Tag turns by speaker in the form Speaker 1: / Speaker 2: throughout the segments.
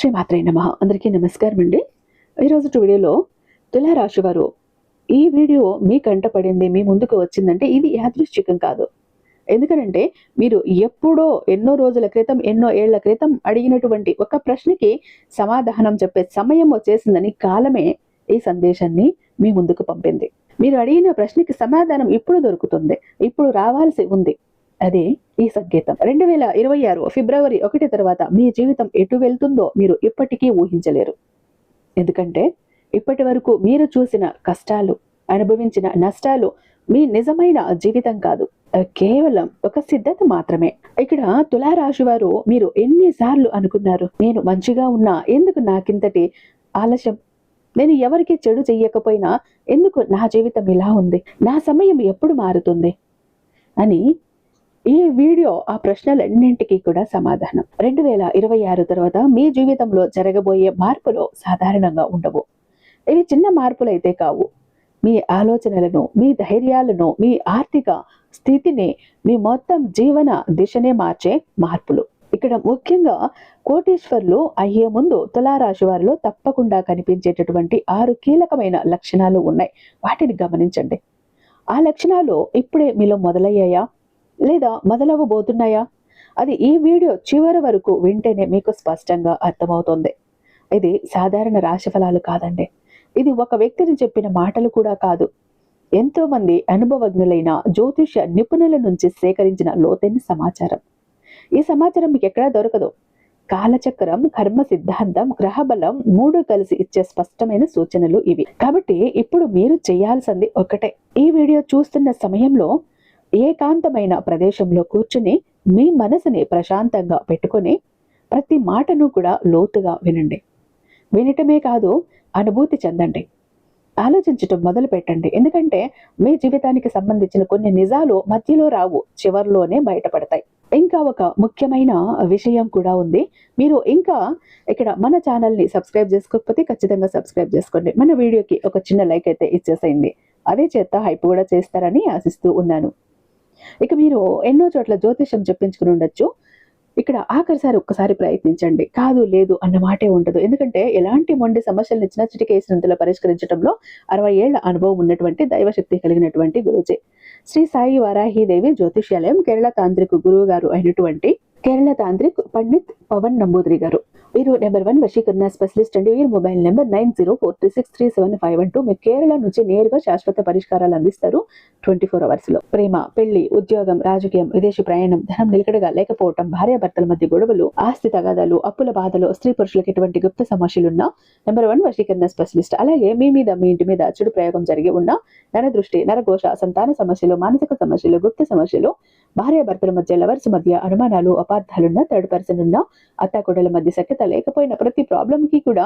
Speaker 1: శ్రీమాత్రే నమః. అందరికీ నమస్కారం అండి. ఈరోజు వీడియోలో తులారాశి వారు ఈ వీడియో మీ కంట పడింది, మీ ముందుకు వచ్చిందంటే ఇది యాదృశ్చికం కాదు. ఎందుకంటే మీరు ఎప్పుడో ఎన్నో రోజుల క్రితం, ఎన్నో ఏళ్ల క్రితం అడిగినటువంటి ఒక ప్రశ్నకి సమాధానం చెప్పే సమయం వచ్చేసిందని కాలమే ఈ సందేశాన్ని మీ ముందుకు పంపింది. మీరు అడిగిన ప్రశ్నకి సమాధానం ఇప్పుడు దొరుకుతుంది, ఇప్పుడు రావాల్సి ఉంది. అదే ఈ సంకేతం. 2026 ఫిబ్రవరి 1 తర్వాత మీ జీవితం ఎటు వెళ్తుందో మీరు ఇప్పటికీ ఊహించలేరు. ఎందుకంటే ఇప్పటి వరకు మీరు చూసిన కష్టాలు, అనుభవించిన నష్టాలు మీ నిజమైన జీవితం కాదు, కేవలం ఒక సిద్ధత మాత్రమే. ఇక్కడ తులారాశి వారు మీరు ఎన్నిసార్లు అనుకున్నారు, నేను మంచిగా ఉన్నా ఎందుకు నాకింతటి ఆలస్యం, నేను ఎవరికి చెడు చెయ్యకపోయినా ఎందుకు నా జీవితం ఇలా ఉంది, నా సమయం ఎప్పుడు మారుతుంది అని. ఈ వీడియో ఆ ప్రశ్నలన్నింటికీ కూడా సమాధానం. 2026 తర్వాత మీ జీవితంలో జరగబోయే మార్పులు సాధారణంగా ఉండవు. ఇవి చిన్న మార్పులైతే కావు. మీ ఆలోచనలను, మీ ధైర్యాలను, మీ ఆర్థిక స్థితిని, మీ మొత్తం జీవన దిశనే మార్చే మార్పులు. ఇక్కడ ముఖ్యంగా కోటీశ్వర్లు అయ్యే ముందు తులారాశి వారిలో తప్పకుండా కనిపించేటటువంటి 6 కీలకమైన లక్షణాలు ఉన్నాయి. వాటిని గమనించండి. ఆ లక్షణాలు ఇప్పుడే మీలో మొదలయ్యాయా లేదా మొదలవ్వబోతున్నాయా? అది ఈ వీడియో చివరి వరకు వింటేనే మీకు స్పష్టంగా అర్థమవుతుంది. ఇది సాధారణ రాశి ఫలాలు కాదండి. ఇది ఒక వ్యక్తిని చెప్పిన మాటలు కూడా కాదు. ఎంతో మంది అనుభవజ్ఞులైన జ్యోతిష్య నిపుణుల నుంచి సేకరించిన లోతైన సమాచారం. ఈ సమాచారం మీకు ఎక్కడా దొరకదు. కాలచక్రం, కర్మ సిద్ధాంతం, గ్రహబలం 3 కలిసి ఇచ్చే స్పష్టమైన సూచనలు ఇవి. కాబట్టి ఇప్పుడు మీరు చేయాల్సింది ఒకటే. ఈ వీడియో చూస్తున్న సమయంలో ఏకాంతమైన ప్రదేశంలో కూర్చుని మీ మనసుని ప్రశాంతంగా పెట్టుకొని ప్రతి మాటను కూడా లోతుగా వినండి. వినటమే కాదు, అనుభూతి చెందండి, ఆలోచించటం మొదలు పెట్టండి. ఎందుకంటే మీ జీవితానికి సంబంధించిన కొన్ని నిజాలు మధ్యలో రావు, చివరిలోనే బయటపడతాయి. ఇంకా ఒక ముఖ్యమైన విషయం కూడా ఉంది. మీరు ఇంకా ఇక్కడ మన ఛానల్ని సబ్స్క్రైబ్ చేసుకోకపోతే ఖచ్చితంగా సబ్స్క్రైబ్ చేసుకోండి. మన వీడియోకి ఒక చిన్న లైక్ అయితే ఇచ్చేసేయండి. అదే చేత హైప్ కూడా చేస్తారని ఆశిస్తూ ఉన్నాను. ఇక మీరు ఎన్నో చోట్ల జ్యోతిషం చెప్పించుకుని ఉండొచ్చు. ఇక్కడ ఆఖరిసారి ఒక్కసారి ప్రయత్నించండి. కాదు లేదు అన్న మాటే ఉండదు. ఎందుకంటే ఎలాంటి మొండి సమస్యలను ఇచ్చినా చిటికేసినంతలో పరిష్కరించడంలో 60 ఏళ్ల అనుభవం ఉన్నటువంటి దైవశక్తి కలిగినటువంటి గురుజీ శ్రీ సాయి వారాహిదేవి జ్యోతిష్యాలయం కేరళ తాంత్రిక గురువు గారు అయినటువంటి కేరళ తాంత్రిక్ పండిత్ పవన్ నంబూద్రి గారు. వీరు నెంబర్ 1 వశీకరణ స్పెషలిస్ట్ అండి. వీరి మొబైల్ నెంబర్ 9043637512. మీకు కేరళ నుంచి నేరుగా శాశ్వత పరిష్కారాలు అందిస్తారు 24 hours లో. ప్రేమ, పెళ్లి, ఉద్యోగం, రాజకీయం, విదేశీ ప్రయాణం, ధనం నిలకడగా లేకపోవటం, భార్యాభర్తల మధ్య గొడవలు, ఆస్తి తగాదాలు, అప్పుల బాధలు, స్త్రీ పురుషులకు ఎటువంటి గుప్త సమస్యలున్నా నెంబర్ 1 వశీకరణ స్పెషలిస్ట్. అలాగే మీ మీద, మీ ఇంటి మీద చెడు ప్రయోగం జరిగి ఉన్న నరదృష్టి, నరఘోష, సంతాన సమస్యలు, మానసిక సమస్యలు, గుప్త సమస్యలు, భార్యాభర్తల మధ్య, లవర్స్ మధ్య అనుమానాలు, అపార్థాలున్న, థర్డ్ పర్సన్ ఉన్న, అత్తాకోడల మధ్య సఖ్యత లేకపోయిన ప్రతి ప్రాబ్లం కి కూడా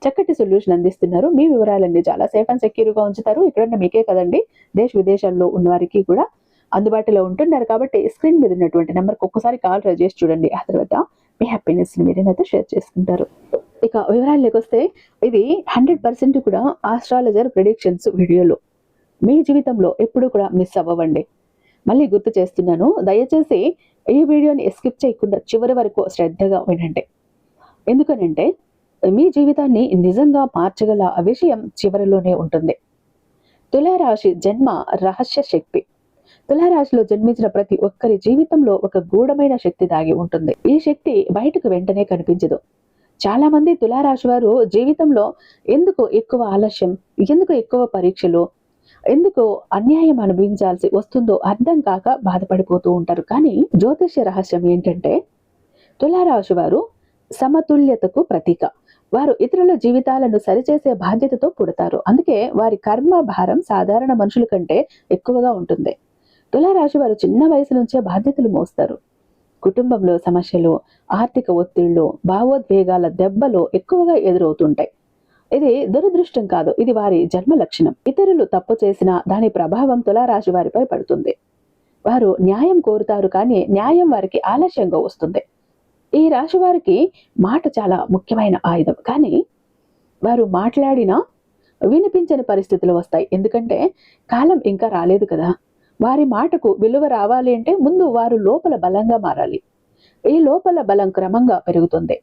Speaker 1: చక్కటి సొల్యూషన్ అందిస్తున్నారు. మీ వివరాలన్నీ చాలా సేఫ్ అండ్ సెక్యూర్గా ఉంచుతారు. ఇక్కడున్న మీకే కదండి, దేశ విదేశాల్లో ఉన్న వారికి కూడా అందుబాటులో ఉంటున్నారు. కాబట్టి స్క్రీన్ మీద ఉన్నటువంటి నెంబర్కి ఒక్కసారి కాల్ ట్రై చేసి చూడండి. ఆ తర్వాత మీ హ్యాపీనెస్ ని మీరేనైతే షేర్ చేసుకుంటారు. ఇక వివరాల్లోకి వస్తే, ఇది 100% కూడా ఆస్ట్రాలజర్ ప్రిడిక్షన్స్ వీడియోలో. మీ జీవితంలో ఎప్పుడు కూడా మిస్ అవ్వండి. మళ్ళీ గుర్తు చేస్తున్నాను, దయచేసి ఈ వీడియోని స్కిప్ చేయకుండా చివరి వరకు శ్రద్ధగా వినండి. ఎందుకనంటే మీ జీవితాన్ని నిజంగా మార్చగల విషయం చివరిలోనే ఉంటుంది. తులారాశి జన్మ రహస్య శక్తి. తులారాశిలో జన్మించిన ప్రతి ఒక్కరి జీవితంలో ఒక గూఢమైన శక్తి దాగి ఉంటుంది. ఈ శక్తి బయటకు వెంటనే కనిపించదు. చాలా మంది తులారాశి వారు జీవితంలో ఎందుకు ఎక్కువ ఆలస్యం, ఎందుకు ఎక్కువ పరీక్షలు, ఎందుకు అన్యాయం అనుభవించాల్సి వస్తుందో అర్థం కాక బాధపడిపోతూ ఉంటారు. కానీ జ్యోతిష్య రహస్యం ఏంటంటే, తులారాశి వారు సమతుల్యతకు ప్రతీక. వారు ఇతరుల జీవితాలను సరిచేసే బాధ్యతతో పుడతారు. అందుకే వారి కర్మ భారం సాధారణ మనుషుల కంటే ఎక్కువగా ఉంటుంది. తులారాశి వారు చిన్న వయసు నుంచే బాధ్యతలు మోస్తారు. కుటుంబంలో సమస్యలు, ఆర్థిక ఒత్తిళ్లు, భావోద్వేగాల దెబ్బలు ఎక్కువగా ఎదురవుతుంటాయి. ఇది దురదృష్టం కాదు, ఇది వారి జన్మ లక్షణం. ఇతరులు తప్పు చేసినా దాని ప్రభావం తులారాశి వారిపై పడుతుంది. వారు న్యాయం కోరుతారు, కానీ న్యాయం వారికి ఆలస్యంగా వస్తుంది. ఈ రాశి వారికి మాట చాలా ముఖ్యమైన ఆయుధం. కానీ వారు మాట్లాడినా వినిపించని పరిస్థితులు వస్తాయి. ఎందుకంటే కాలం ఇంకా రాలేదు కదా. వారి మాటకు విలువ రావాలి అంటే ముందు వారు లోపల బలంగా మారాలి. ఈ లోపల బలం క్రమంగా పెరుగుతుంది.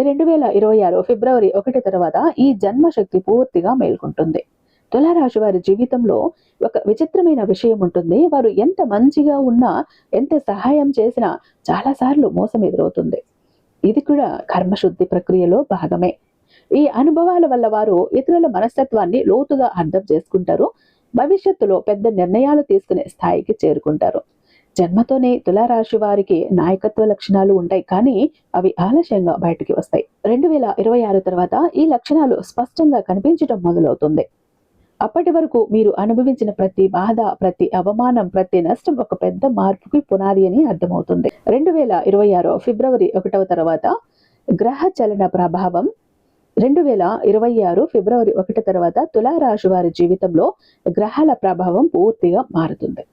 Speaker 1: 2026 ఫిబ్రవరి 1 తర్వాత ఈ జన్మశక్తి పూర్తిగా మేల్కొంటుంది. తులారాశి వారి జీవితంలో ఒక విచిత్రమైన విషయం ఉంటుంది. వారు ఎంత మంచిగా ఉన్నా, ఎంత సహాయం చేసినా చాలాసార్లు మోసం ఎదురవుతుంది. ఇది కూడా కర్మశుద్ధి ప్రక్రియలో భాగమే. ఈ అనుభవాల వల్ల వారు ఇతరుల మనస్తత్వాన్ని లోతుగా అర్థం చేసుకుంటారు. భవిష్యత్తులో పెద్ద నిర్ణయాలు తీసుకునే స్థాయికి చేరుకుంటారు. జన్మతోనే తులారాశి వారికి నాయకత్వ లక్షణాలు ఉంటాయి, కానీ అవి ఆలస్యంగా బయటికి వస్తాయి. 2026 తర్వాత ఈ లక్షణాలు స్పష్టంగా కనిపించడం మొదలవుతుంది. అప్పటి వరకు మీరు అనుభవించిన ప్రతి బాధ, ప్రతి అవమానం, ప్రతి నష్టం ఒక పెద్ద మార్పుకి పునాది అని అర్థమవుతుంది. 2026 ఫిబ్రవరి 1 తర్వాత గ్రహ చలన ప్రభావం. 2026 ఫిబ్రవరి 1 తర్వాత తులారాశి వారి జీవితంలో గ్రహాల ప్రభావం పూర్తిగా మారుతుంది.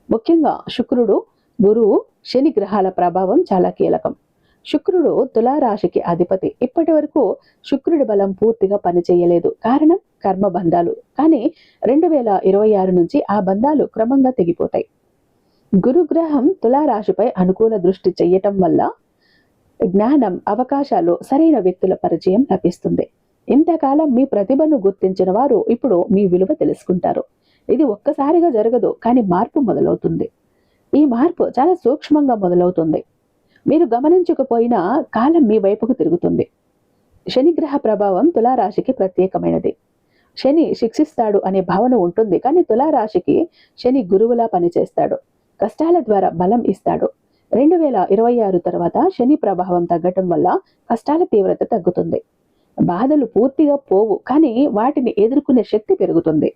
Speaker 1: ముఖ్యంగా శుక్రుడు, గురువు, శని గ్రహాల ప్రభావం చాలా కీలకం. శుక్రుడు తులారాశికి అధిపతి. ఇప్పటి వరకు శుక్రుడి బలం పూర్తిగా పనిచేయలేదు. కారణం కర్మ బంధాలు. కానీ 2026 నుంచి ఆ బంధాలు క్రమంగా తెగిపోతాయి. గురుగ్రహం తులారాశిపై అనుకూల దృష్టి చెయ్యటం వల్ల జ్ఞానం, అవకాశాలు, సరైన వ్యక్తుల పరిచయం లభిస్తుంది. ఇంతకాలం మీ ప్రతిభను గుర్తించిన వారు ఇప్పుడు మీ విలువ తెలుసుకుంటారు. ఇది ఒక్కసారిగా జరగదు, కానీ మార్పు మొదలవుతుంది. ఈ మార్పు చాలా సూక్ష్మంగా మొదలవుతుంది. మీరు గమనించకపోయినా కాలం మీ వైపుకు తిరుగుతుంది. శనిగ్రహ ప్రభావం తులారాశికి ప్రత్యేకమైనది. శని శిక్షిస్తాడు అనే భావన ఉంటుంది, కానీ తులారాశికి శని గురువులా పనిచేస్తాడు. కష్టాల ద్వారా బలం ఇస్తాడు. 2026 తర్వాత శని ప్రభావం తగ్గటం వల్ల కష్టాల తీవ్రత తగ్గుతుంది. బాధలు పూర్తిగా పోవు, కానీ వాటిని ఎదుర్కొనే శక్తి పెరుగుతుంది.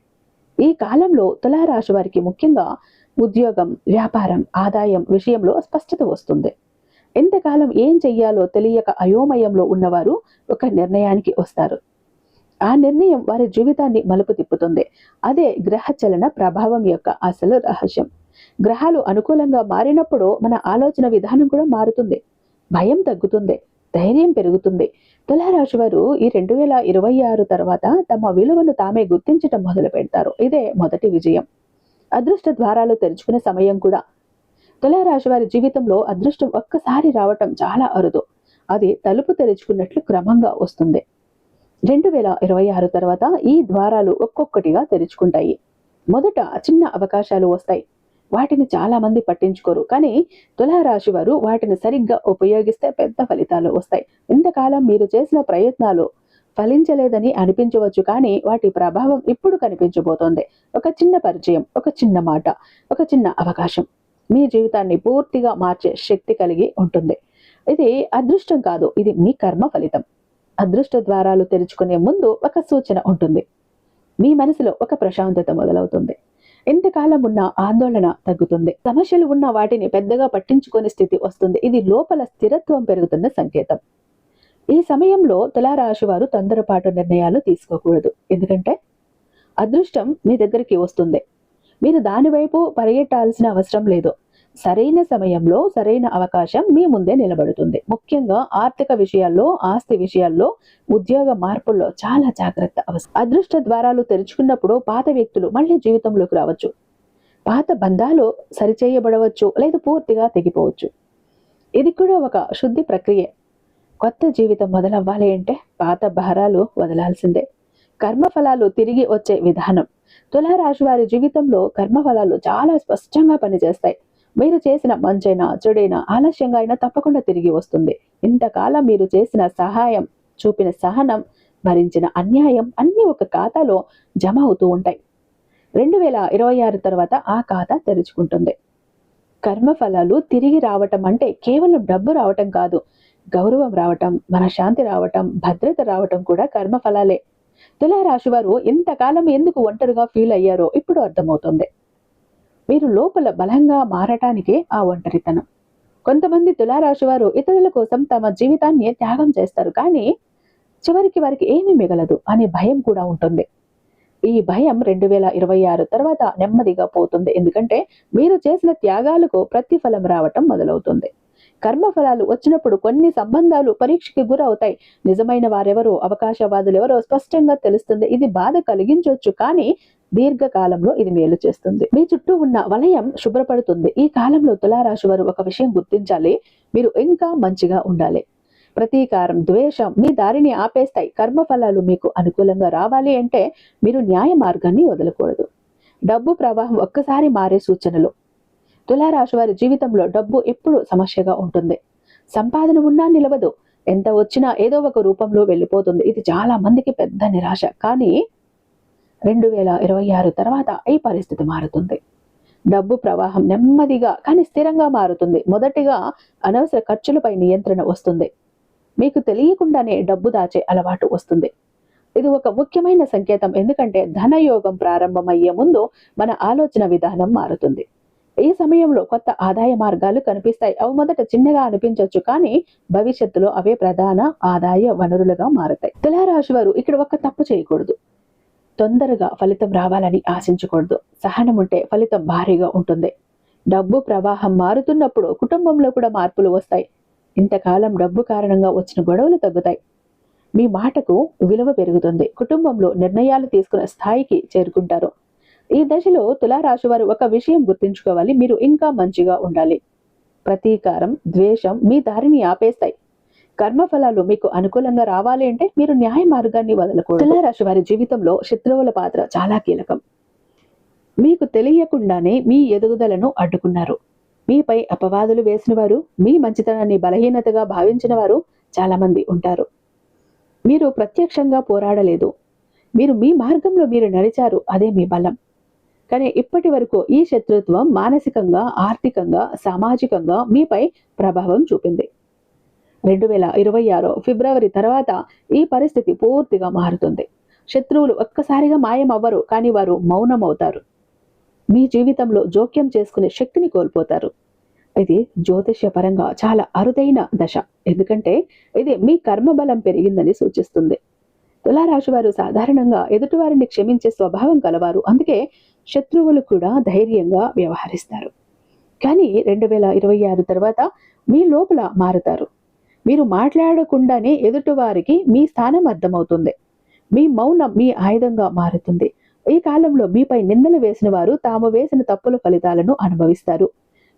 Speaker 1: ఈ కాలంలో తులారాశి వారికి ముఖ్యంగా ఉద్యోగం, వ్యాపారం, ఆదాయం విషయంలో స్పష్టత వస్తుంది. ఎంతకాలం ఏం చెయ్యాలో తెలియక అయోమయంలో ఉన్నవారు ఒక నిర్ణయానికి వస్తారు. ఆ నిర్ణయం వారి జీవితాన్ని మలుపు తిప్పుతుంది. అదే గ్రహచలన ప్రభావం యొక్క అసలు రహస్యం. గ్రహాలు అనుకూలంగా మారినప్పుడు మన ఆలోచన విధానం కూడా మారుతుంది. భయం తగ్గుతుంది, ధైర్యం పెరుగుతుంది. తులారాశి వారు ఈ 2026 తర్వాత తమ విలువను తామే గుర్తించటం మొదలు పెడతారు. ఇదే మొదటి విజయం. అదృష్ట ద్వారాలు తెరుచుకునే సమయం కూడా. తులారాశి వారి జీవితంలో అదృష్టం ఒక్కసారి రావటం చాలా అరుదు. అది తలుపు తెరుచుకున్నట్లు క్రమంగా వస్తుంది. 2026 తర్వాత ఈ ద్వారాలు ఒక్కొక్కటిగా తెరుచుకుంటాయి. మొదట చిన్న అవకాశాలు వస్తాయి. వాటిని చాలా మంది పట్టించుకోరు, కానీ తులారాశి వారు వాటిని సరిగ్గా ఉపయోగిస్తే పెద్ద ఫలితాలు వస్తాయి. ఇంతకాలం మీరు చేసిన ప్రయత్నాలు ఫలించలేదని అనిపించవచ్చు, కానీ వాటి ప్రభావం ఇప్పుడు కనిపించబోతోంది. ఒక చిన్న పరిచయం, ఒక చిన్న మాట, ఒక చిన్న అవకాశం మీ జీవితాన్ని పూర్తిగా మార్చే శక్తి కలిగి ఉంటుంది. ఇది అదృష్టం కాదు, ఇది మీ కర్మ ఫలితం. అదృష్ట ద్వారాలు తెరుచుకునే ముందు ఒక సూచన ఉంటుంది. మీ మనసులో ఒక ప్రశాంతత మొదలవుతుంది. ఎంతకాలం ఉన్న ఆందోళన తగ్గుతుంది. సమస్యలు ఉన్న వాటిని పెద్దగా పట్టించుకునే స్థితి వస్తుంది. ఇది లోపల స్థిరత్వం పెరుగుతున్న సంకేతం. ఈ సమయంలో తులారాశి వారు తొందరపాటు నిర్ణయాలు తీసుకోకూడదు. ఎందుకంటే అదృష్టం మీ దగ్గరికి వస్తుంది. మీరు దాని వైపు పరిగెట్టాల్సిన అవసరం లేదు. సరైన సమయంలో సరైన అవకాశం మీ ముందే నిలబడుతుంది. ముఖ్యంగా ఆర్థిక విషయాల్లో, ఆస్తి విషయాల్లో, ఉద్యోగ మార్పుల్లో చాలా జాగ్రత్త అవసరం. అదృష్ట ద్వారాలు తెరుచుకున్నప్పుడు పాత వ్యక్తులు మళ్ళీ జీవితంలోకి రావచ్చు. పాత బంధాలు సరిచేయబడవచ్చు, లేదా పూర్తిగా తెగిపోవచ్చు. ఇది కూడా ఒక శుద్ధి ప్రక్రియ. కొత్త జీవితం మొదలవ్వాలి అంటే పాత భారాలు వదలాల్సిందే. కర్మఫలాలు తిరిగి వచ్చే విధానం. తులారాశి వారి జీవితంలో కర్మఫలాలు చాలా స్పష్టంగా పనిచేస్తాయి. మీరు చేసిన మంచైనా చెడైనా ఆలస్యంగా అయినా తప్పకుండా తిరిగి వస్తుంది. ఇంతకాలం మీరు చేసిన సహాయం, చూపిన సహనం, భరించిన అన్యాయం అన్నీ ఒక ఖాతాలో జమ అవుతూ ఉంటాయి. 2026 తర్వాత ఆ ఖాతా తెరుచుకుంటుంది. కర్మఫలాలు తిరిగి రావటం అంటే కేవలం డబ్బు రావటం కాదు. గౌరవం రావటం, మనశ్శాంతి రావటం, భద్రత రావటం కూడా కర్మఫలాలే. తులారాశి వారు ఇంతకాలం ఎందుకు ఒంటరిగా ఫీల్ అయ్యారో ఇప్పుడు అర్థమవుతుంది. మీరు లోపల బలంగా మారటానికే ఆ ఒంటరితనం. కొంతమంది తులారాశి వారు ఇతరుల కోసం తమ జీవితాన్ని త్యాగం చేస్తారు, కానీ చివరికి వారికి ఏమీ మిగలదు అనే భయం కూడా ఉంటుంది. ఈ భయం 2026 తర్వాత నెమ్మదిగా పోతుంది. ఎందుకంటే మీరు చేసిన త్యాగాలకు ప్రతిఫలం రావటం మొదలవుతుంది. కర్మఫలాలు వచ్చినప్పుడు కొన్ని సంబంధాలు పరీక్షకి గురవుతాయి. నిజమైన వారెవరో, అవకాశవాదులు ఎవరో స్పష్టంగా తెలుస్తుంది. ఇది బాధ కలిగించవచ్చు, కానీ దీర్ఘకాలంలో ఇది మేలు చేస్తుంది. మీ చుట్టూ ఉన్న వలయం శుభ్రపడుతుంది. ఈ కాలంలో తులారాశి వారు ఒక విషయం గుర్తించాలి. మీరు ఇంకా మంచిగా ఉండాలి. ప్రతీకారం, ద్వేషం మీ దారిని ఆపేస్తాయి. కర్మఫలాలు మీకు అనుకూలంగా రావాలి అంటే మీరు న్యాయ మార్గాన్ని వదలకూడదు. డబ్బు ప్రవాహం ఒక్కసారి మారే సూచనలు. తులారాశి వారి జీవితంలో డబ్బు ఎప్పుడు సమస్యగా ఉంటుంది. సంపాదన ఉన్నా నిలవదు. ఎంత వచ్చినా ఏదో ఒక రూపంలో వెళ్ళిపోతుంది. ఇది చాలా మందికి పెద్ద నిరాశ. కానీ 2026 తర్వాత ఈ పరిస్థితి మారుతుంది. డబ్బు ప్రవాహం నెమ్మదిగా కానీ స్థిరంగా మారుతుంది. మొదటిగా అనవసర ఖర్చులపై నియంత్రణ వస్తుంది. మీకు తెలియకుండానే డబ్బు దాచే అలవాటు వస్తుంది. ఇది ఒక ముఖ్యమైన సంకేతం. ఎందుకంటే ధనయోగం ప్రారంభమయ్యే ముందు మన ఆలోచన విధానం మారుతుంది. ఈ సమయంలో కొత్త ఆదాయ మార్గాలు కనిపిస్తాయి. అవి మొదట చిన్నగా అనిపించవచ్చు, కానీ భవిష్యత్తులో అవే ప్రధాన ఆదాయ వనరులుగా మారతాయి. తులారాశి వారు ఇక్కడ ఒక తప్పు చేయకూడదు. తొందరగా ఫలితం రావాలని ఆశించకూడదు. సహనం ఉంటే ఫలితం భారీగా ఉంటుంది. డబ్బు ప్రవాహం మారుతున్నప్పుడు కుటుంబంలో కూడా మార్పులు వస్తాయి. ఇంతకాలం డబ్బు కారణంగా వచ్చిన గొడవలు తగ్గుతాయి. మీ మాటకు విలువ పెరుగుతుంది. కుటుంబంలో నిర్ణయాలు తీసుకునే స్థాయికి చేరుకుంటారు. ఈ దశలో తులారాశి వారు ఒక విషయం గుర్తుంచుకోవాలి. మీరు ఇంకా మంచిగా ఉండాలి. ప్రతీకారం, ద్వేషం మీ దారిని ఆపేస్తాయి. కర్మఫలాలు మీకు అనుకూలంగా రావాలి అంటే మీరు న్యాయ మార్గాన్ని వదలకూడదు. తులారాశి వారి జీవితంలో శత్రువుల పాత్ర చాలా కీలకం. మీకు తెలియకుండానే మీ ఎదుగుదలను అడ్డుకున్నారు. మీపై అపవాదులు వేసిన వారు, మీ మంచితనాన్ని బలహీనతగా భావించిన వారు చాలా మంది ఉంటారు. మీరు ప్రత్యక్షంగా పోరాడలేదు. మీరు మీ మార్గంలో మీరు నడిచారు. అదే మీ బలం. కానీ ఇప్పటి వరకు ఈ శత్రుత్వం మానసికంగా, ఆర్థికంగా, సామాజికంగా మీపై ప్రభావం చూపింది. 2026 ఫిబ్రవరి తర్వాత ఈ పరిస్థితి పూర్తిగా మారుతుంది. శత్రువులు ఒక్కసారిగా మాయం అవ్వరు, కానీ వారు మౌనమవుతారు. మీ జీవితంలో జోక్యం చేసుకునే శక్తిని కోల్పోతారు. ఇది జ్యోతిష్య పరంగా చాలా అరుదైన దశ. ఎందుకంటే ఇది మీ కర్మబలం పెరిగిందని సూచిస్తుంది. తులారాశి వారు సాధారణంగా ఎదుటివారిని క్షమించే స్వభావం కలవారు. అందుకే శత్రువులు కూడా ధైర్యంగా వ్యవహరిస్తారు. కానీ 2026 తర్వాత మీ లోపల మారుతారు. మీరు మాట్లాడకుండానే ఎదుటివారికి మీ స్థానం అర్థమవుతుంది. మీ మౌనం మీ ఆయుధంగా మారుతుంది. ఈ కాలంలో మీపై నిందలు వేసిన వారు తాము వేసిన తప్పుల ఫలితాలను అనుభవిస్తారు.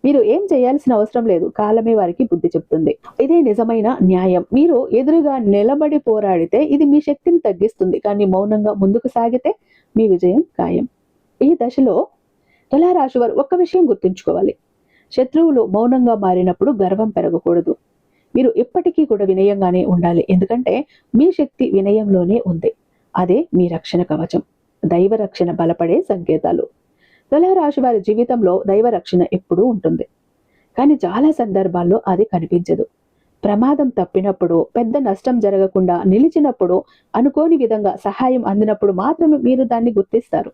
Speaker 1: మీరు ఏం చేయాల్సిన అవసరం లేదు. కాలమే వారికి బుద్ధి చెప్తుంది. ఇదే నిజమైన న్యాయం. మీరు ఎదురుగా నిలబడి పోరాడితే ఇది మీ శక్తిని తగ్గిస్తుంది. కానీ మౌనంగా ముందుకు సాగితే మీ విజయం ఖాయం. ఈ దశలో తులారాశి వారు ఒక్క విషయం గుర్తుంచుకోవాలి. శత్రువులు మౌనంగా మారినప్పుడు గర్వం పెరగకూడదు. మీరు ఎప్పటికీ కూడా వినయంగానే ఉండాలి. ఎందుకంటే మీ శక్తి వినయంలోనే ఉంది. అదే మీ రక్షణ కవచం. దైవ రక్షణ బలపడే సంకేతాలు. తులారాశి వారి జీవితంలో దైవ రక్షణ ఎప్పుడూ ఉంటుంది. కానీ చాలా సందర్భాల్లో అది కనిపించదు. ప్రమాదం తప్పినప్పుడు, పెద్ద నష్టం జరగకుండా నిలిచినప్పుడు, అనుకోని విధంగా సహాయం అందినప్పుడు మాత్రమే మీరు దాన్ని గుర్తిస్తారు.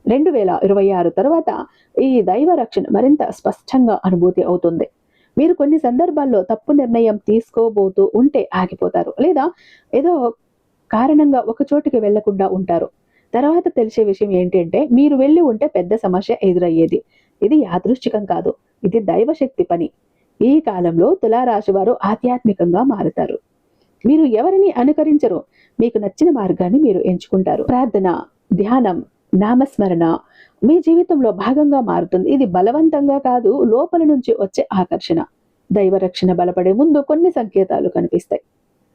Speaker 1: 2026 తర్వాత ఈ దైవ రక్షణ మరింత స్పష్టంగా అనుభూతి అవుతుంది. మీరు కొన్ని సందర్భాల్లో తప్పు నిర్ణయం తీసుకోబోతూ ఉంటే ఆగిపోతారు, లేదా ఏదో కారణంగా ఒక చోటుకి వెళ్లకుండా ఉంటారు. తర్వాత తెలిసే విషయం ఏంటంటే మీరు వెళ్ళి ఉంటే పెద్ద సమస్య ఎదురయ్యేది. ఇది యాదృశ్చికం కాదు, ఇది దైవశక్తి పని. ఈ కాలంలో తులారాశి వారు ఆధ్యాత్మికంగా మారుతారు. మీరు ఎవరిని అనుకరించరు. మీకు నచ్చిన మార్గాన్ని మీరు ఎంచుకుంటారు. ప్రార్థన, ధ్యానం, నామస్మరణ మీ జీవితంలో భాగంగా మారుతుంది. ఇది బలవంతంగా కాదు, లోపల నుంచి వచ్చే ఆకర్షణ. దైవ రక్షణ బలపడే ముందు కొన్ని సంకేతాలు కనిపిస్తాయి.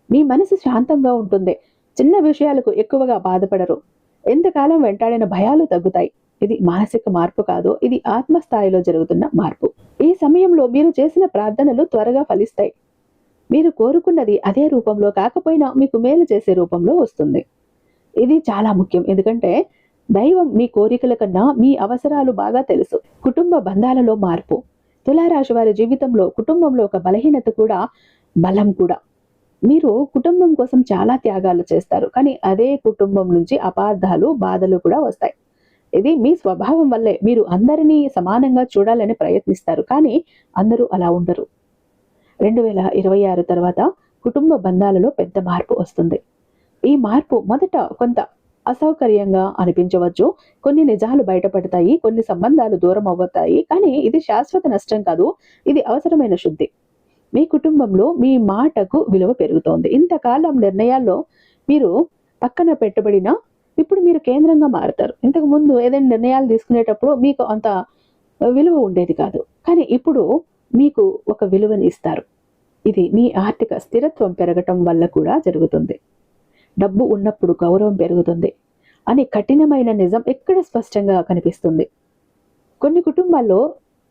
Speaker 1: మీ మనసు శాంతంగా ఉంటుంది. చిన్న విషయాలకు ఎక్కువగా బాధపడరు. ఎంతకాలం వెంటాడిన భయాలు తగ్గుతాయి. ఇది మానసిక మార్పు కాదు, ఇది ఆత్మస్థాయిలో జరుగుతున్న మార్పు. ఈ సమయంలో మీరు చేసిన ప్రార్థనలు త్వరగా ఫలిస్తాయి. మీరు కోరుకున్నది అదే రూపంలో కాకపోయినా మీకు మేలు చేసే రూపంలో వస్తుంది. ఇది చాలా ముఖ్యం. ఎందుకంటే దైవం మీ కోరికల కన్నా మీ అవసరాలు బాగా తెలుసు. కుటుంబ బంధాలలో మార్పు. తులారాశి వారి జీవితంలో కుటుంబంలో ఒక బలహీనత కూడా బలం కూడా. మీరు కుటుంబం కోసం చాలా త్యాగాలు చేస్తారు, కానీ అదే కుటుంబం నుంచి అపార్థాలు, బాధలు కూడా వస్తాయి. ఇది మీ స్వభావం వల్లే. మీరు అందరినీ సమానంగా చూడాలని ప్రయత్నిస్తారు, కానీ అందరూ అలా ఉండరు. 2026 తర్వాత కుటుంబ బంధాలలో పెద్ద మార్పు వస్తుంది. ఈ మార్పు మొదట కొంత అసౌకర్యంగా అనిపించవచ్చు. కొన్ని నిజాలు బయటపడతాయి, కొన్ని సంబంధాలు దూరం అవుతాయి. కానీ ఇది శాశ్వత నష్టం కాదు, ఇది అవసరమైన శుద్ధి. మీ కుటుంబంలో మీ మాటకు విలువ పెరుగుతోంది. ఇంతకాలం నిర్ణయాల్లో మీరు పక్కన పెట్టబడిన ఇప్పుడు మీరు కేంద్రంగా మారుతారు. ఇంతకు ముందు ఏదైనా నిర్ణయాలు తీసుకునేటప్పుడు మీకు అంత విలువ ఉండేది కాదు, కానీ ఇప్పుడు మీకు ఒక విలువని ఇస్తారు. ఇది మీ ఆర్థిక స్థిరత్వం పెరగటం వల్ల కూడా జరుగుతుంది. డబ్బు ఉన్నప్పుడు గౌరవం పెరుగుతుంది అని కఠినమైన నిజం ఇక్కడ స్పష్టంగా కనిపిస్తుంది. కొన్ని కుటుంబాల్లో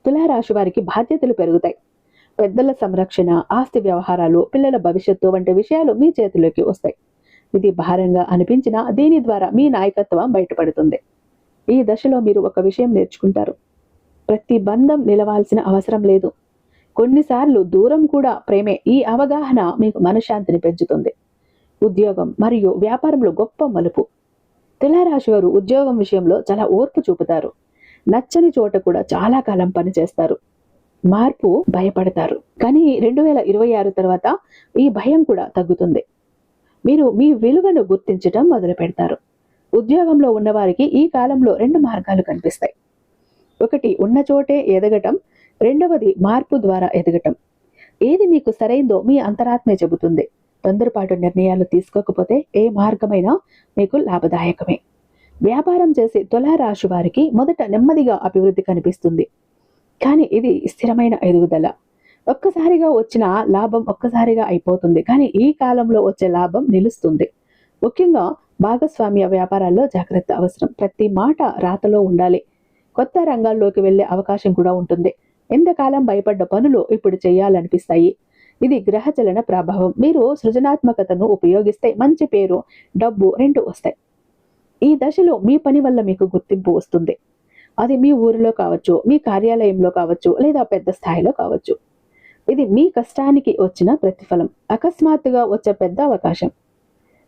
Speaker 1: తులారాశి వారికి బాధ్యతలు పెరుగుతాయి. పెద్దల సంరక్షణ, ఆస్తి వ్యవహారాలు, పిల్లల భవిష్యత్తు వంటి విషయాలు మీ చేతిలోకి వస్తాయి. ఇది భారంగా అనిపించినా దీని ద్వారా మీ నాయకత్వం బయటపడుతుంది. ఈ దశలో మీరు ఒక విషయం నేర్చుకుంటారు. ప్రతి బంధం నిలవాల్సిన అవసరం లేదు. కొన్నిసార్లు దూరం కూడా ప్రేమే. ఈ అవగాహన మీకు మనశ్శాంతిని పెంచుతుంది. ఉద్యోగం మరియు వ్యాపారంలో గొప్ప మలుపు. తులారాశి వారు ఉద్యోగం విషయంలో చాలా ఓర్పు చూపుతారు. నచ్చని చోట కూడా చాలా కాలం పనిచేస్తారు. మార్పు భయపడతారు. కానీ 2026 తర్వాత ఈ భయం కూడా తగ్గుతుంది. మీరు మీ విలువను గుర్తించడం మొదలు పెడతారు. ఉద్యోగంలో ఉన్నవారికి ఈ కాలంలో 2 మార్గాలు కనిపిస్తాయి. ఒకటి ఉన్న చోటే ఎదగటం, రెండవది మార్పు ద్వారా ఎదగటం. ఏది మీకు సరైందో మీ అంతరాత్మే చెబుతుంది. తొందరపాటు నిర్ణయాలు తీసుకోకపోతే ఏ మార్గమైనా మీకు లాభదాయకమే. వ్యాపారం చేసే తులారాశి వారికి మొదట నెమ్మదిగా అభివృద్ధి కనిపిస్తుంది. కానీ ఇది స్థిరమైన ఎదుగుదల. ఒక్కసారిగా వచ్చిన లాభం ఒక్కసారిగా అయిపోతుంది. కానీ ఈ కాలంలో వచ్చే లాభం నిలుస్తుంది. ముఖ్యంగా భాగస్వామ్య వ్యాపారాల్లో జాగ్రత్త అవసరం. ప్రతి మాట రాతలో ఉండాలి. కొత్త రంగాల్లోకి వెళ్లే అవకాశం కూడా ఉంటుంది. ఎంతకాలం భయపడ్డ పనులు ఇప్పుడు చేయాలనిపిస్తాయి. ఇది గ్రహచలన ప్రభావం. మీరు సృజనాత్మకతను ఉపయోగిస్తే మంచి పేరు, డబ్బు 2 వస్తాయి. ఈ దశలో మీ పని వల్ల మీకు గుర్తింపు వస్తుంది. అది మీ ఊరిలో కావచ్చు, మీ కార్యాలయంలో కావచ్చు, లేదా పెద్ద స్థాయిలో కావచ్చు. ఇది మీ కష్టానికి వచ్చిన ప్రతిఫలం. అకస్మాత్తుగా వచ్చే పెద్ద అవకాశం.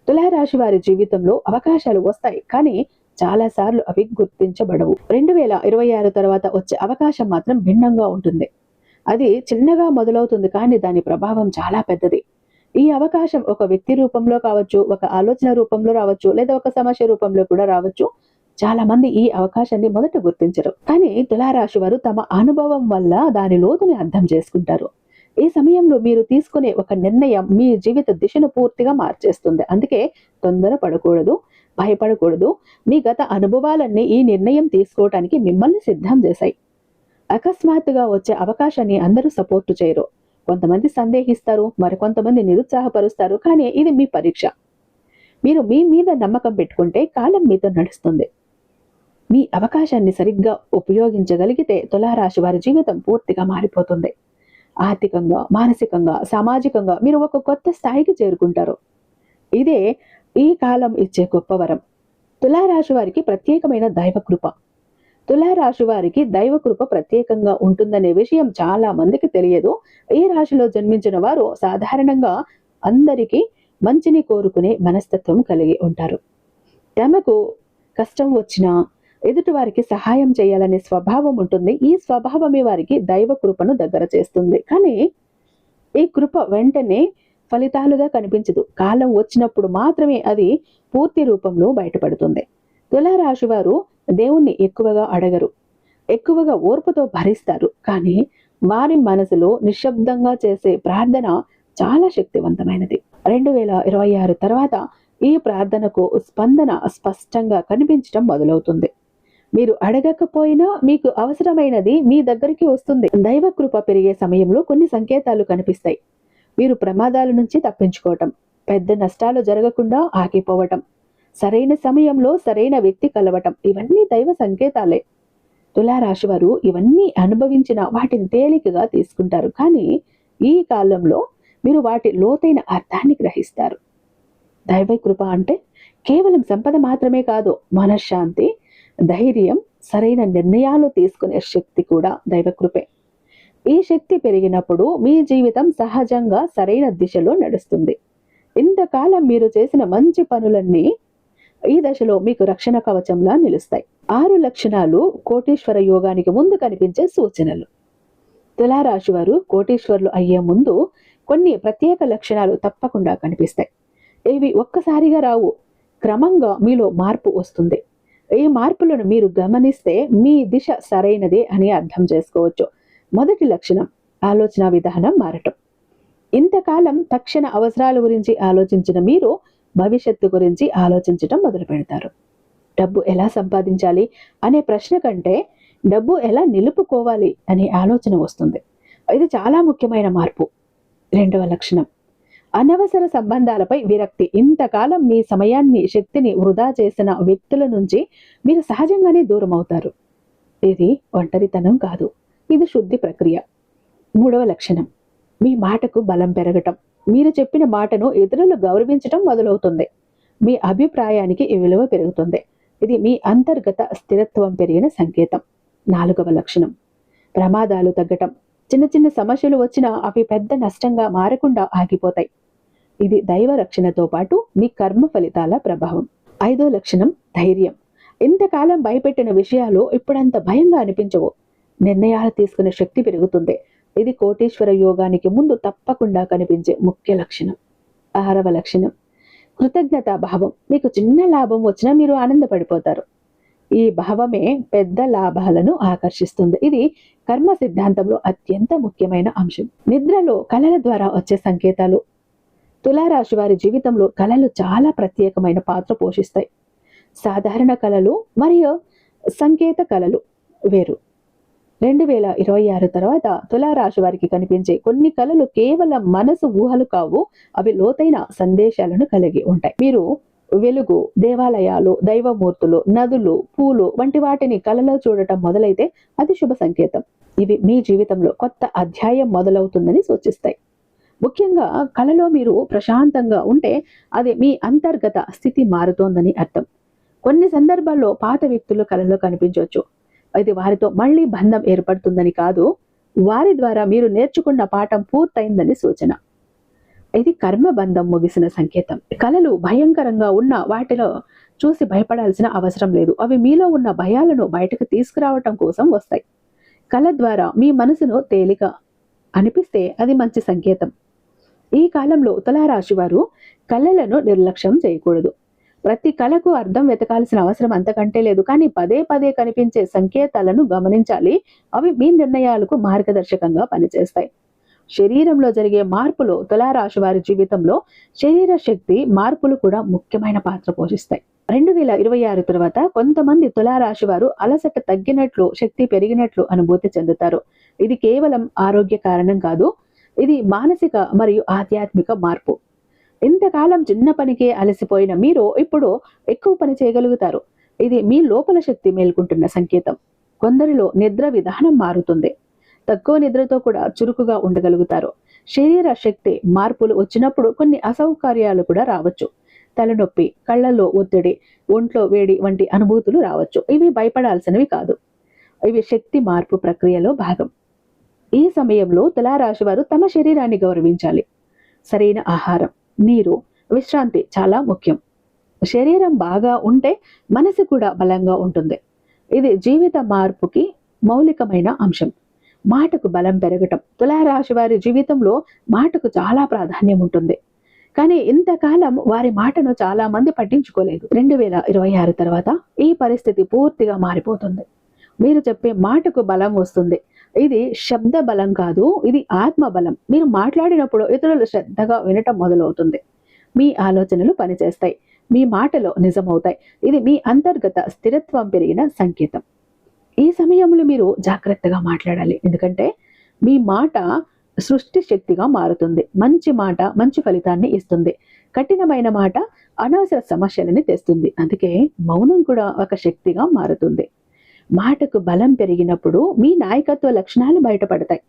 Speaker 1: తులారాశి వారి జీవితంలో అవకాశాలు వస్తాయి, కానీ చాలాసార్లు అవి గుర్తించబడవు. 2026 తర్వాత వచ్చే అవకాశం మాత్రం భిన్నంగా ఉంటుంది. అది చిన్నగా మొదలవుతుంది, కానీ దాని ప్రభావం చాలా పెద్దది. ఈ అవకాశం ఒక వ్యక్తి రూపంలో కావచ్చు, ఒక ఆలోచన రూపంలో రావచ్చు, లేదా ఒక సమస్య రూపంలో కూడా రావచ్చు. చాలా మంది ఈ అవకాశాన్ని మొదట గుర్తించరు, కానీ తులారాశి వారు తమ అనుభవం వల్ల దాని లోతుని అర్థం చేసుకుంటారు. ఈ సమయంలో మీరు తీసుకునే ఒక నిర్ణయం మీ జీవిత దిశను పూర్తిగా మార్చేస్తుంది. అందుకే తొందర పడకూడదు, భయపడకూడదు. మీ గత అనుభవాలన్నీ ఈ నిర్ణయం తీసుకోవటానికి మిమ్మల్ని సిద్ధం చేశాయి. అకస్మాత్తుగా వచ్చే అవకాశాన్ని అందరూ సపోర్టు చేయరు. కొంతమంది సందేహిస్తారు, మరికొంతమంది నిరుత్సాహపరుస్తారు. కానీ ఇది మీ పరీక్ష. మీరు మీ మీద నమ్మకం పెట్టుకుంటే కాలం మీతో నడుస్తుంది. మీ అవకాశాన్ని సరిగ్గా ఉపయోగించగలిగితే తులారాశి వారి జీవితం పూర్తిగా మారిపోతుంది. ఆర్థికంగా, మానసికంగా, సామాజికంగా మీరు ఒక కొత్త స్థాయికి చేరుకుంటారు. ఇదే ఈ కాలం ఇచ్చే గొప్ప వరం. తులారాశి వారికి ప్రత్యేకమైన దైవకృప. తులారాశి వారికి దైవకృప ప్రత్యేకంగా ఉంటుందనే విషయం చాలా మందికి తెలియదు. ఈ రాశిలో జన్మించిన వారు సాధారణంగా అందరికీ మంచిని కోరుకునే మనస్తత్వం కలిగి ఉంటారు. తమకు కష్టం వచ్చినా ఎదుటి వారికి సహాయం చేయాలనే స్వభావం ఉంటుంది. ఈ స్వభావమే వారికి దైవ కృపను దగ్గర చేస్తుంది. కానీ ఈ కృప వెంటనే ఫలితాలుగా కనిపించదు. కాలం వచ్చినప్పుడు మాత్రమే అది పూర్తి రూపంలో బయటపడుతుంది. తులారాశి వారు దేవుణ్ణి ఎక్కువగా అడగరు, ఎక్కువగా ఓర్పుతో భరిస్తారు. కానీ వారి మనసులో నిశ్శబ్దంగా చేసే ప్రార్థన చాలా శక్తివంతమైనది. 2026 తర్వాత ఈ ప్రార్థనకు స్పందన స్పష్టంగా కనిపించడం మొదలవుతుంది. మీరు అడగకపోయినా మీకు అవసరమైనది మీ దగ్గరికి వస్తుంది. దైవ కృప పెరిగే సమయంలో కొన్ని సంకేతాలు కనిపిస్తాయి. మీరు ప్రమాదాల నుంచి తప్పించుకోవటం, పెద్ద నష్టాలు జరగకుండా ఆగిపోవటం, సరైన సమయంలో సరైన వ్యక్తి కలవటం, ఇవన్నీ దైవ సంకేతాలే. తులారాశి వారు ఇవన్నీ అనుభవించిన వాటిని తేలికగా తీసుకుంటారు. కానీ ఈ కాలంలో మీరు వాటి లోతైన అర్థాన్ని గ్రహిస్తారు. దైవ కృప అంటే కేవలం సంపద మాత్రమే కాదు, మనశ్శాంతి, ధైర్యం, సరైన నిర్ణయాలు తీసుకునే శక్తి కూడా దైవకృపే. ఈ శక్తి పెరిగినప్పుడు మీ జీవితం సహజంగా సరైన దిశలో నడుస్తుంది. ఇంతకాలం మీరు చేసిన మంచి పనులన్నీ ఈ దశలో మీకు రక్షణ కవచంలా నిలుస్తాయి. 6 లక్షణాలు కోటీశ్వర యోగానికి ముందు కనిపించే సూచనలు. తులారాశి వారు కోటీశ్వరులు అయ్యే ముందు కొన్ని ప్రత్యేక లక్షణాలు తప్పకుండా కనిపిస్తాయి. ఇవి ఒక్కసారిగా రావు, క్రమంగా మీలో మార్పు వస్తుంది. ఈ మార్పులను మీరు గమనిస్తే మీ దిశ సరైనదే అని అర్థం చేసుకోవచ్చు. మొదటి లక్షణం, ఆలోచన విధానం మారటం. ఇంతకాలం తక్షణ అవసరాల గురించి ఆలోచించిన మీరు భవిష్యత్తు గురించి ఆలోచించడం మొదలు పెడతారు. డబ్బు ఎలా సంపాదించాలి అనే ప్రశ్న కంటే డబ్బు ఎలా నిలుపుకోవాలి అనే ఆలోచన వస్తుంది. ఇది చాలా ముఖ్యమైన మార్పు. రెండవ లక్షణం, అనవసర సంబంధాలపై విరక్తి. ఇంతకాలం మీ సమయాన్ని, శక్తిని వృధా చేసిన వ్యక్తుల నుంచి మీరు సహజంగానే దూరం అవుతారు. ఇది ఒంటరితనం కాదు, ఇది శుద్ధి ప్రక్రియ. మూడవ లక్షణం, మీ మాటకు బలం పెరగటం. మీరు చెప్పిన మాటను ఇతరులు గౌరవించటం మొదలవుతుంది. మీ అభిప్రాయానికి విలువ పెరుగుతుంది. ఇది మీ అంతర్గత స్థిరత్వం పెరిగిన సంకేతం. నాలుగవ లక్షణం, ప్రమాదాలు తగ్గటం. చిన్న చిన్న సమస్యలు వచ్చినా అవి పెద్ద నష్టంగా మారకుండా ఆగిపోతాయి. ఇది దైవ రక్షణతో పాటు మీ కర్మ ఫలితాల ప్రభావం. ఐదో లక్షణం, ధైర్యం. ఇంతకాలం భయపెట్టిన విషయాలు ఇప్పుడంత భయంగా అనిపించవు. నిర్ణయాలు తీసుకునే శక్తి పెరుగుతుంది. ఇది కోటీశ్వర యోగానికి ముందు తప్పకుండా కనిపించే ముఖ్య లక్షణం. ఆరవ లక్షణం, కృతజ్ఞతా భావం. మీకు చిన్న లాభం వచ్చినా మీరు ఆనందపడిపోతారు. ఈ భావమే పెద్ద లాభాలను ఆకర్షిస్తుంది. ఇది కర్మ సిద్ధాంతంలో అత్యంత ముఖ్యమైన అంశం. నిద్రలో కళల ద్వారా వచ్చే సంకేతాలు. తులారాశి వారి జీవితంలో కళలు చాలా ప్రత్యేకమైన పాత్ర పోషిస్తాయి. సాధారణ కళలు మరియు సంకేత కళలు వేరు. 2026 తర్వాత తులారాశి వారికి కనిపించే కొన్ని కళలు కేవలం మనసు ఊహలు కావు, అవి లోతైన సందేశాలను కలిగి ఉంటాయి. మీరు వెలుగు, దేవాలయాలు, దైవమూర్తులు, నదులు, పూలు వంటి వాటిని కళలో చూడటం మొదలైతే అది శుభ సంకేతం. ఇవి మీ జీవితంలో కొత్త అధ్యాయం మొదలవుతుందని సూచిస్తాయి. ముఖ్యంగా కళలో మీరు ప్రశాంతంగా ఉంటే అది మీ అంతర్గత స్థితి మారుతోందని అర్థం. కొన్ని సందర్భాల్లో పాత వ్యక్తులు కళలో కనిపించవచ్చు. ఇది వారితో మళ్ళీ బంధం ఏర్పడుతుందని కాదు, వారి ద్వారా మీరు నేర్చుకున్న పాఠం పూర్తయిందని సూచన. ఇది కర్మ బంధం ముగిసిన సంకేతం. కళలు భయంకరంగా ఉన్న వాటిలో చూసి భయపడాల్సిన అవసరం లేదు. అవి మీలో ఉన్న భయాలను బయటకు తీసుకురావటం కోసం వస్తాయి. కళ ద్వారా మీ మనసును తేలిక అనిపిస్తే అది మంచి సంకేతం. ఈ కాలంలో తులారాశి వారు కళలను నిర్లక్ష్యం చేయకూడదు. ప్రతి కళకు అర్థం వెతకాల్సిన అవసరం అంతకంటే లేదు. కానీ పదే పదే కనిపించే సంకేతాలను గమనించాలి. అవి మీ నిర్ణయాలకు మార్గదర్శకంగా పనిచేస్తాయి. శరీరంలో జరిగే మార్పులు. తులారాశి వారి జీవితంలో శరీర శక్తి మార్పులు కూడా ముఖ్యమైన పాత్ర పోషిస్తాయి. 2026 తర్వాత కొంతమంది తులారాశి వారు అలసట తగ్గినట్లు, శక్తి పెరిగినట్లు అనుభూతి చెందుతారు. ఇది కేవలం ఆరోగ్య కారణం కాదు, ఇది మానసిక మరియు ఆధ్యాత్మిక మార్పు. ఇంతకాలం చిన్న పనికే అలసిపోయిన మీరు ఇప్పుడు ఎక్కువ పని చేయగలుగుతారు. ఇది మీ లోపల శక్తి మేల్కొంటున్న సంకేతం. కొందరిలో నిద్ర విధానం మారుతుంది. తక్కువ నిద్రతో కూడా చురుకుగా ఉండగలుగుతారు. శరీర శక్తి మార్పులు వచ్చినప్పుడు కొన్ని అసౌకర్యాలు కూడా రావచ్చు. తలనొప్పి, కళ్ళల్లో ఒత్తిడి, ఒంట్లో వేడి వంటి అనుభూతులు రావచ్చు. ఇవి భయపడాల్సినవి కాదు, ఇవి శక్తి మార్పు ప్రక్రియలో భాగం. ఈ సమయంలో తులారాశి వారు తమ శరీరాన్ని గౌరవించాలి. సరైన ఆహారం, నీరు, విశ్రాంతి చాలా ముఖ్యం. శరీరం బాగా ఉంటే మనసు కూడా బలంగా ఉంటుంది. ఇది జీవిత మార్పుకి మౌలికమైన అంశం. మాటకు బలం పెరగటం. తులారాశి వారి జీవితంలో మాటకు చాలా ప్రాధాన్యం ఉంటుంది. కానీ ఇంతకాలం వారి మాటను చాలా మంది పట్టించుకోలేదు. 2026 తర్వాత ఈ పరిస్థితి పూర్తిగా మారిపోతుంది. మీరు చెప్పే మాటకు బలం వస్తుంది. ఇది శబ్ద బలం కాదు, ఇది ఆత్మ బలం. మీరు మాట్లాడినప్పుడు ఇతరులు శ్రద్ధగా వినటం మొదలవుతుంది. మీ ఆలోచనలు పనిచేస్తాయి, మీ మాటలో నిజమవుతాయి. ఇది మీ అంతర్గత స్థిరత్వం పెరిగిన సంకేతం. ఈ సమయంలో మీరు జాగ్రత్తగా మాట్లాడాలి, ఎందుకంటే మీ మాట సృష్టి శక్తిగా మారుతుంది. మంచి మాట మంచి ఫలితాన్ని ఇస్తుంది. కఠినమైన మాట అనవసర సమస్యలని తెస్తుంది. అందుకే మౌనం కూడా ఒక శక్తిగా మారుతుంది. మాటకు బలం పెరిగినప్పుడు మీ నాయకత్వ లక్షణాలు బయటపడతాయి.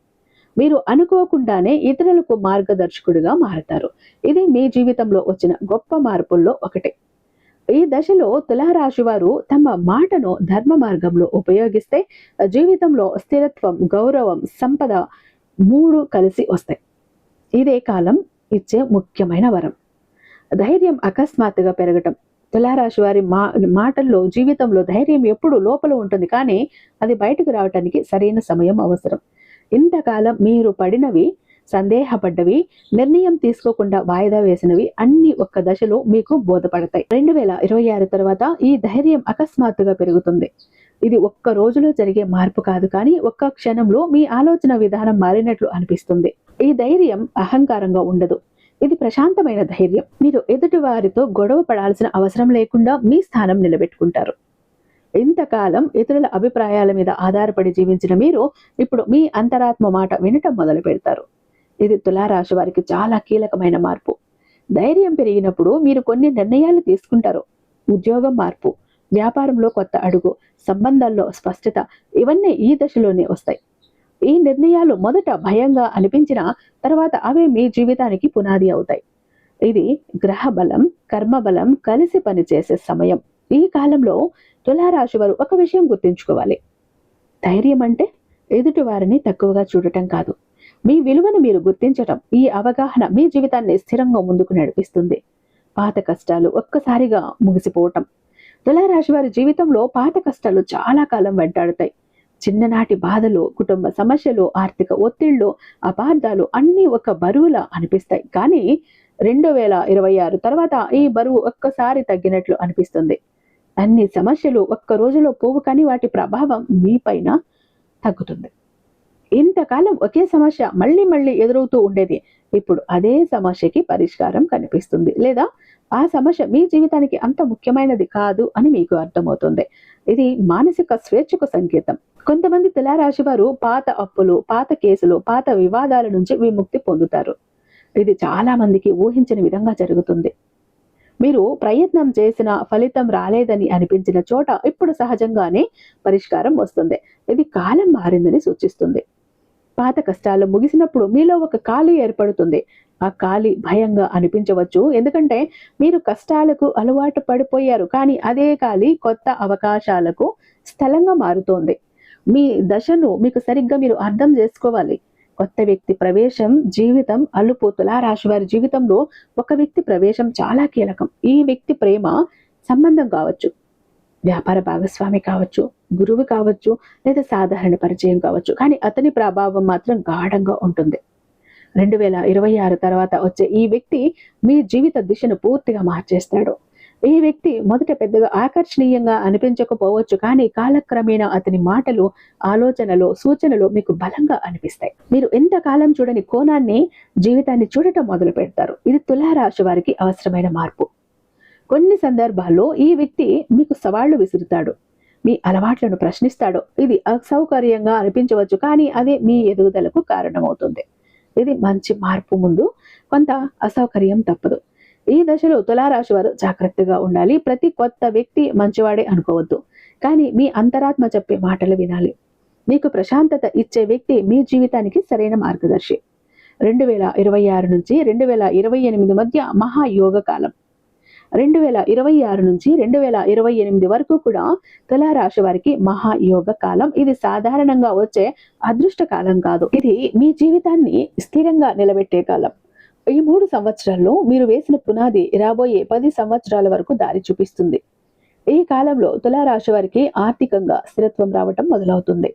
Speaker 1: మీరు అనుకోకుండానే ఇతరులకు మార్గదర్శకుడిగా మారుతారు. ఇది మీ జీవితంలో వచ్చిన గొప్ప మార్పుల్లో ఒకటి. ఈ దశలో తులారాశి వారు తమ మాటను ధర్మ మార్గంలో ఉపయోగిస్తే జీవితంలో స్థిరత్వం, గౌరవం, సంపద 3 కలిసి వస్తాయి. ఇదే కాలం ఇచ్చే ముఖ్యమైన వరం. ధైర్యం అకస్మాత్తుగా పెరగటం. తులారాశి వారి మాటల్లో, జీవితంలో ధైర్యం ఎప్పుడు లోపల ఉంటుంది, కానీ అది బయటకు రావటానికి సరైన సమయం అవసరం. ఇంతకాలం మీరు పడినవి, సందేహపడ్డవి, నిర్ణయం తీసుకోకుండా వాయిదా వేసినవి అన్ని ఒక్క దశలో మీకు బోధపడతాయి. 2026 తర్వాత ఈ ధైర్యం అకస్మాత్తుగా పెరుగుతుంది. ఇది ఒక్క రోజులో జరిగే మార్పు కాదు, కానీ ఒక్క క్షణంలో మీ ఆలోచన విధానం మారినట్లు అనిపిస్తుంది. ఈ ధైర్యం అహంకారంగా ఉండదు, ఇది ప్రశాంతమైన ధైర్యం. మీరు ఎదుటి వారితో గొడవ పడాల్సిన అవసరం లేకుండా మీ స్థానం నిలబెట్టుకుంటారు. ఇంతకాలం ఇతరుల అభిప్రాయాల మీద ఆధారపడి జీవించిన మీరు ఇప్పుడు మీ అంతరాత్మ మాట వినటం మొదలు పెడతారు. ఇది తులారాశి వారికి చాలా కీలకమైన మార్పు. ధైర్యం పెరిగినప్పుడు మీరు కొన్ని నిర్ణయాలు తీసుకుంటారు. ఉద్యోగం మార్పు, వ్యాపారంలో కొత్త అడుగు, సంబంధాల్లో స్పష్టత, ఇవన్నీ ఈ దశలోనే వస్తాయి. ఈ నిర్ణయాలు మొదట భయంగా అనిపించిన తర్వాత అవే మీ జీవితానికి పునాది అవుతాయి. ఇది గ్రహ బలం, కర్మ బలం కలిసి పనిచేసే సమయం. ఈ కాలంలో తులారాశి వారు ఒక విషయం గుర్తుంచుకోవాలి. ధైర్యం అంటే ఎదుటి వారిని తక్కువగా చూడటం కాదు, మీ విలువను మీరు గుర్తించటం. ఈ అవగాహన మీ జీవితాన్ని స్థిరంగా ముందుకు నడిపిస్తుంది. పాత కష్టాలు ఒక్కసారిగా ముగిసిపోవటం. తులారాశి వారి జీవితంలో పాత కష్టాలు చాలా కాలం వెంటాడుతాయి. చిన్ననాటి బాధలు, కుటుంబ సమస్యలు, ఆర్థిక ఒత్తిళ్లు, అపార్థాలు అన్నీ ఒక బరువులా అనిపిస్తాయి. కానీ 2026 తర్వాత ఈ బరువు ఒక్కసారి తగ్గినట్లు అనిపిస్తుంది. అన్ని సమస్యలు ఒక్క రోజులో పోవు, కానీ వాటి ప్రభావం మీపైన తగ్గుతుంది. ఇంతకాలం ఒకే సమస్య మళ్ళీ మళ్ళీ ఎదురవుతూ ఉండేది, ఇప్పుడు అదే సమస్యకి పరిష్కారం కనిపిస్తుంది, లేదా ఆ సమస్య మీ జీవితానికి అంత ముఖ్యమైనది కాదు అని మీకు అర్థమవుతుంది. ఇది మానసిక స్వేచ్ఛకు సంకేతం. కొంతమంది తులారాశి వారు పాత అప్పులు, పాత కేసులు, పాత వివాదాల నుంచి విముక్తి పొందుతారు. ఇది చాలా మందికి ఊహించని విధంగా జరుగుతుంది. మీరు ప్రయత్నం చేసిన ఫలితం రాలేదని అనిపించిన చోట ఇప్పుడు సహజంగానే పరిష్కారం వస్తుంది. ఇది కాలం మారిందని సూచిస్తుంది. పాత కష్టాలు ముగిసినప్పుడు మీలో ఒక ఖాళీ ఏర్పడుతుంది. ఆ ఖాళీ భయంగా అనిపించవచ్చు, ఎందుకంటే మీరు కష్టాలకు అలవాటు పడిపోయారు. కానీ అదే ఖాళీ కొత్త అవకాశాలకు స్థలంగా మారుతోంది. మీ దశను మీకు సరిగ్గా మీరు అర్థం చేసుకోవాలి. కొత్త వ్యక్తి ప్రవేశం జీవితం అలుపు. తులారాశి వారి జీవితంలో ఒక వ్యక్తి ప్రవేశం చాలా కీలకం. ఈ వ్యక్తి ప్రేమ సంబంధం కావచ్చు, వ్యాపార భాగస్వామి కావచ్చు, గురువు కావచ్చు, లేదా సాధారణ పరిచయం కావచ్చు, కానీ అతని ప్రభావం మాత్రం గాఢంగా ఉంటుంది. 2026 తర్వాత వచ్చే ఈ వ్యక్తి మీ జీవిత దిశను పూర్తిగా మార్చేస్తాడు. ఈ వ్యక్తి మొదట పెద్దగా ఆకర్షణీయంగా అనిపించకపోవచ్చు, కానీ కాలక్రమేణా అతని మాటలు, ఆలోచనలు, సూచనలు మీకు బలంగా అనిపిస్తాయి. మీరు ఎంతకాలం చూడని కోణాన్ని, జీవితాన్ని చూడటం మొదలు పెడతారు. ఇది తులారాశి వారికి అవసరమైన మార్పు. కొన్ని సందర్భాల్లో ఈ వ్యక్తి మీకు సవాళ్లు విసురుతాడు, మీ అలవాట్లను ప్రశ్నిస్తాడు. ఇది అసౌకర్యంగా అనిపించవచ్చు, కానీ అదే మీ ఎదుగుదలకు కారణమవుతుంది. ఇది మంచి మార్పు. ముందు కొంత అసౌకర్యం తప్పదు. ఈ దశలో తులారాశి వారు జాగ్రత్తగా ఉండాలి. ప్రతి కొత్త వ్యక్తి మంచివాడే అనుకోవద్దు, కానీ మీ అంతరాత్మ చెప్పే మాటలు వినాలి. మీకు ప్రశాంతత ఇచ్చే వ్యక్తి మీ జీవితానికి సరైన మార్గదర్శి. 2026 నుంచి 2028 మధ్య మహాయోగ కాలం. 2026 నుంచి 2028 వరకు కూడా తులారాశి వారికి మహాయోగ కాలం. ఇది సాధారణంగా వచ్చే అదృష్ట కాలం కాదు, ఇది మీ జీవితాన్ని స్థిరంగా నిలబెట్టే కాలం. ఈ 3 సంవత్సరాల్లో మీరు వేసిన పునాది రాబోయే 10 సంవత్సరాల వరకు దారి చూపిస్తుంది. ఈ కాలంలో తులారాశి వారికి ఆర్థికంగా స్థిరత్వం రావటం మొదలవుతుంది.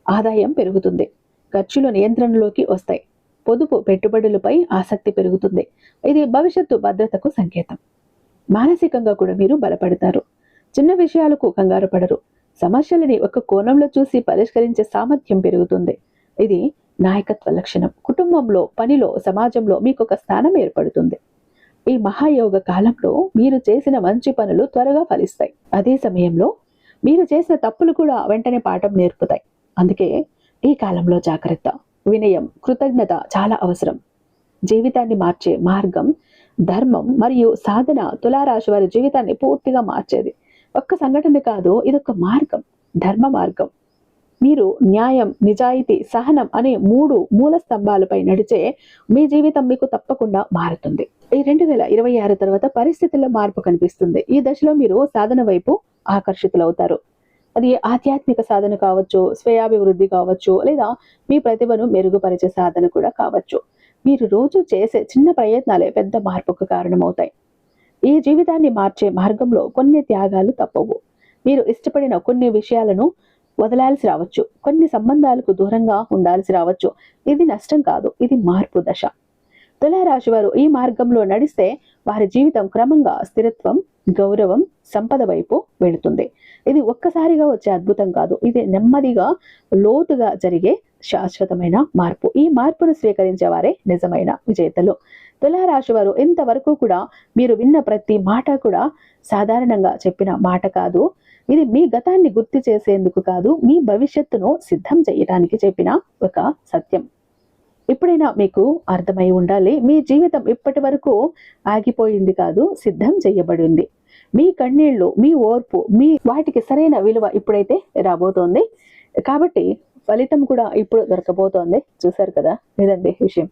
Speaker 1: ఆదాయం పెరుగుతుంది, ఖర్చులు నియంత్రణలోకి వస్తాయి, పొదుపు పెట్టుబడులపై ఆసక్తి పెరుగుతుంది. ఇది భవిష్యత్తు భద్రతకు సంకేతం. మానసికంగా కూడా మీరు బలపడతారు. చిన్న విషయాలకు కంగారు పడరు. సమస్యలని ఒక కోణంలో చూసి పరిష్కరించే సామర్థ్యం పెరుగుతుంది. ఇది నాయకత్వ లక్షణం. కుటుంబంలో, పనిలో, సమాజంలో మీకు ఒక స్థానం ఏర్పడుతుంది. ఈ మహాయోగ కాలంలో మీరు చేసిన మంచి పనులు త్వరగా ఫలిస్తాయి. అదే సమయంలో మీరు చేసిన తప్పులు కూడా వెంటనే పాఠం నేర్పుతాయి. అందుకే ఈ కాలంలో జాగ్రత్త, వినయం, కృతజ్ఞత చాలా అవసరం. జీవితాన్ని మార్చే మార్గం, ధర్మం మరియు సాధన తులారాశి వారి జీవితాన్ని పూర్తిగా మార్చేది. ఒక్క సంఘటన కాదు, ఇదొక మార్గం, ధర్మ మార్గం. మీరు న్యాయం, నిజాయితీ, సహనం అనే 3 మూల స్తంభాలపై నడిచే మీ జీవితం మీకు తప్పకుండా మారుతుంది. ఈ 2026 తర్వాత పరిస్థితుల్లో మార్పు కనిపిస్తుంది. ఈ దశలో మీరు సాధన వైపు ఆకర్షితులవుతారు. అది ఆధ్యాత్మిక సాధన కావచ్చు, స్వయాభివృద్ధి కావచ్చు, లేదా మీ ప్రతిభను మెరుగుపరిచే సాధన కూడా కావచ్చు. మీరు రోజు చేసే చిన్న ప్రయత్నాలే పెద్ద మార్పుకు కారణమవుతాయి. ఈ జీవితాన్ని మార్చే మార్గంలో కొన్ని త్యాగాలు తప్పవు. మీరు ఇష్టపడిన కొన్ని విషయాలను వదలాల్సి రావచ్చు, కొన్ని సంబంధాలకు దూరంగా ఉండాల్సి రావచ్చు. ఇది నష్టం కాదు, ఇది మార్పు దశ. తులారాశి వారు ఈ మార్గంలో నడిస్తే వారి జీవితం క్రమంగా స్థిరత్వం, గౌరవం, సంపద వైపు వెళుతుంది. ఇది ఒక్కసారిగా వచ్చే అద్భుతం కాదు, ఇది నెమ్మదిగా, లోతుగా జరిగే శాశ్వతమైన మార్పు. ఈ మార్పును స్వీకరించే వారే నిజమైన విజేతలు. తులారాశి వారు ఇంతవరకు కూడా మీరు విన్న ప్రతి మాట కూడా సాధారణంగా చెప్పిన మాట కాదు. ఇది మీ గతాన్ని గుర్తు చేసేందుకు కాదు, మీ భవిష్యత్తును సిద్ధం చేయడానికి చెప్పిన ఒక సత్యం. ఇప్పుడైనా మీకు అర్థమై ఉండాలి, మీ జీవితం ఇప్పటి వరకు ఆగిపోయింది కాదు, సిద్ధం చేయబడింది. మీ కన్నీళ్లు, మీ ఓర్పు, మీ వాటికి సరైన విలువ ఇప్పుడైతే రాబోతోంది. కాబట్టి ఫలితం కూడా ఇప్పుడు దొరకబోతోంది. చూశారు కదా, ఇదండి విషయం.